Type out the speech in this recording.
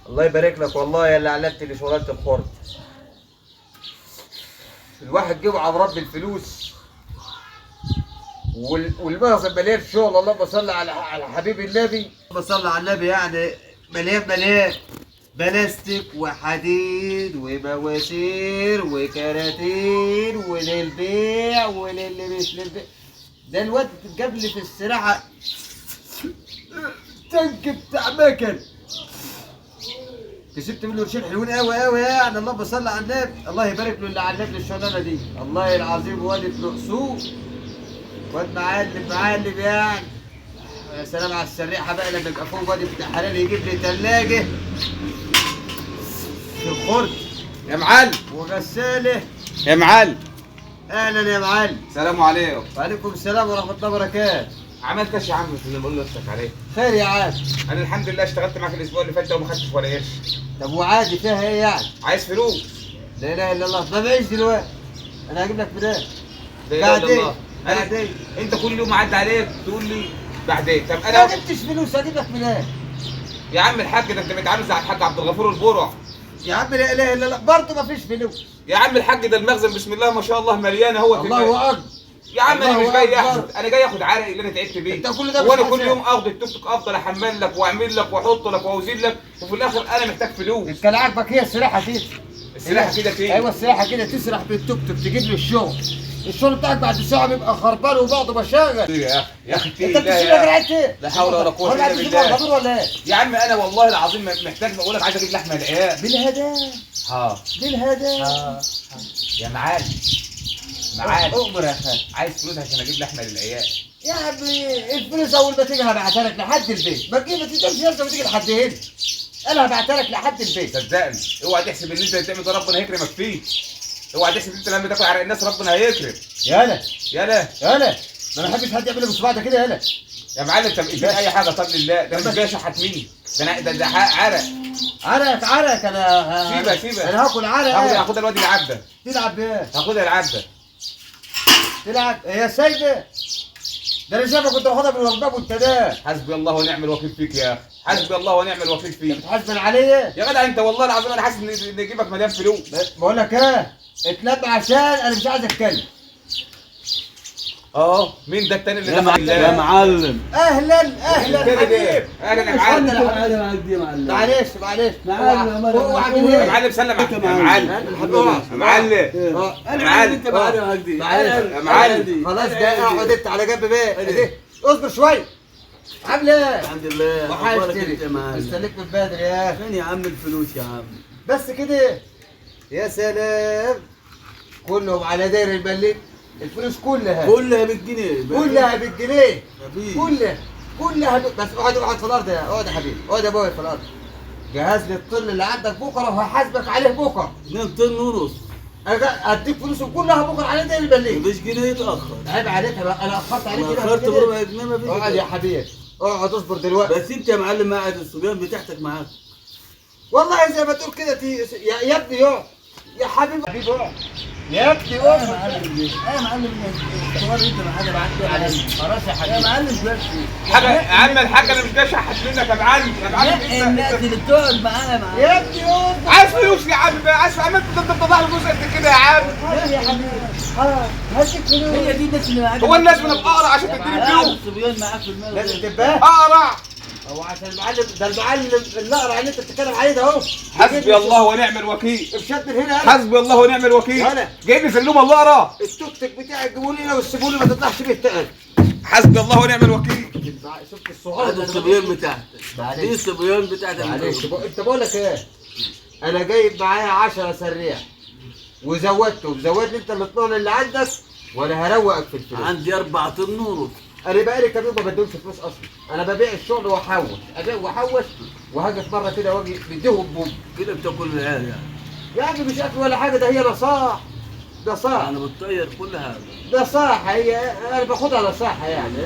الله يبارك لك والله يا اللي علمت لي شغلانه الخرد. الواحد جيبه على رب الفلوس والمخزن مليان شغل. اللهم صل على حبيب النبي، اللهم صل على النبي. يعني مليان مليان بلاستيك وحديد ومواسير وكراتين وللبيع وللي مش للبيع. ده الواد جاب لي في السراحه تانك بتاع مكن، كسبت منه قرشين حلوين قوي قوي يعني. اللهم صل على النبي، الله يبارك له اللي علمني الشغلانه دي. الله العظيم واد ابن اصول، واد معلم يعني. يا سلام على السريحه بقى لما يبقى فوق واد ابن حلال يجيب لي ثلاجه في الخرد يا معلم وغساله. يا معلم اهلا يا معلم. السلام عليكم. وعليكم السلام ورحمه الله وبركاته. عملت ايش يا عم في اللي بقول لك عليه؟ خير يا عم. انا الحمد لله اشتغلت معاك الاسبوع اللي فات ده وما خدتش ولا قرش. طب وعادي فيها ايه يعني؟ عايز فلوس؟ لا اله الا الله. ما معيش دلوقتي، انا هجيب لك فلان. لا اله الا الله. بعدين انت كل يوم عدى عليك تقول لي بعدين. طب ما انا جبتش فلوس هجيب لك فلان. يا عم الحاج ده انت متعامل زي الحاج عبد الغفور البرع. يا عم لا اله الا الله برضه ما فيش فلوس. يا عم الحاج ده المخزن بسم الله ما شاء الله مليان اهو. الله اكبر. يا عم انا مش الله جاي أكبر. اخد، انا جاي اخد عرقي اللي انا تعبت بيه. انت كل ده وانا مش كل حساب. يوم اخد التوك توك افضل احمل لك واعمل لك واحط لك واوزن لك، وفي الاخر انا محتاج فلوس. انت اللي عاجبك هي السلاحه كده. السلاحه كده فين؟ ايوه السلاحه كده تسرح بالتوك توك تجيب له الشغل. الشغل بتاعك بعد ساعه بيبقى خربان وبعضه مشاغل. يا اخي يا اخي في انت الله بتشيل يا رجعت ايه؟ لا حول ولا قوه الا بالله. ولا ايه؟ يا عم انا والله العظيم محتاج بقول لك عايز اجيب لحمه العيال. بالهدايا. ها بالهدايا. يا معلم معلم اؤمر يا خالد. عايز فلوس عشان اجيب لحمه للعيال. يا عمي الفلوس اول ما تيجي هبعتها لك لحد البيت. ما تجيبش لسه وتيجي لحد هنا. انا هبعتها لك لحد البيت. صدقني اوعى تحسب ان انت تعمل ده ربنا هيكرمك فيه. اوعى تحسب ان انت لما تاكل عرق الناس ربنا هيكرم. يالا يالا يالا ما بحبش حد يعمل بصباعه ده كده. يالا يا معلم طب اديني اي حاجه طب لله. ده مش جاي شحات مين؟ ده عرق. عرق انا سيبها انا هاكل عرق. هاخدها الواد يلعب ده. تلعب بايه؟ هاخدها يلعب ده. تلعب هي سايبه. ده انا شايفك كنت واخدها بالورداب وانت ده. حسبي الله ونعم الوكيل فيك يا اخي. حسبي الله ونعم الوكيل فيك. بتحاسبن عليا يا جدع انت والله العظيم انا حاسس ان جيبك مليان فلوس. بقول لك ايه؟ اتلم عشان انا مش عايز اتكلم. مين ده التاني اللي يا دخل يا معلم. اهلا حبيبي. اهلا يا معلم. يا معلم. معلش معلم يا معلم سلم عليك يا معلم. يا معلم انا عارف انت معلم هجدي. يا معلم خلاص ده اقعد انت على جنب بقى. اصبر شويه. عامل ايه؟ الحمد لله. اخبارك انت يا معلم؟ مستنيك من بدري يا فين يا عم الفلوس يا عم؟ بس كده. يا سلام كلهم على داير الملك. الفلوس كلها بالجنيه. كلها بالجنيه. مفيش. كلها بس اقعد في الارض. اقعد يا حبيبي اقعد يا ابويا في الارض. جهز لي الطن اللي عندك بكره وهحاسبك عليه بكره. 2 طن ونص. اديك فلوسهم كلها بكره على داير الملك. مفيش جنيه يتاخر. عيب عليك انا اخرت عليك كده. اخرت بربع جنيه مفيش. اقعد يا حبيبي اقعد اصبر دلوقتي. بس انت يا معلم قاعد الصبيان بتاعتك معاك. والله زي ما تقول كده يا ابني اقعد يا حبيبي اقعد يا ابني اقعد. يا معلم الصور انت ما حاجه معاك. خلاص يا حبيبي. يا معلم بس حاجه يا عم الحاج انا مش جاي اشحت منك يا معلم. يا معلم الناس اللي بتقعد معانا معاك. يا ابني اقعد. عايز فلوس يا عم بقى. عايز عملت انت بتطلع لي فلوس قد كده يا عم. يا حبيبي خلاص هديك فلوس. هي دي الناس اللي معاك. هو الناس من اقرا عشان تديني فلوس. الصبيان معاك في المال. لازم تبقى اقرا. هو عشان المعلم ده المعلم الاقرع اللي انت بتتكلم عليه ده اهو. حسبي الله ونعم الوكيل. ارشاد من هنا. حسبي الله ونعم الوكيل. ولا. جايب لي سلوم الله اقرا. التوك توك بتاعك جيبوا لي هنا وسيبوا لي ما تطلعش بيه التقل. حسبي الله ونعم الوكيل. شفت الصغار هذا الصبيان بتاعتك. معلش. دي الصبيان بتاعتك. معلش انت بقول لك ايه؟ انا جايب معايا 10 سريع وزودتهم. زودني انت ال 12 اللي عندك وانا هروقك في الفلوس. عندي 4 طن ونص. انا بقالي كام يوم ما بديهمش فلوس اصلا. انا ببيع الشغل واحوش ابيع واحوش وهاجي في مره كده واجي بديهم بوم. كده بتاكل العيال يعني. يا عم مش اكل ولا حاجه. ده هي نصاح. نصاح انا بتطير كل هذا. نصاحه هي. انا باخدها نصاحه يعني.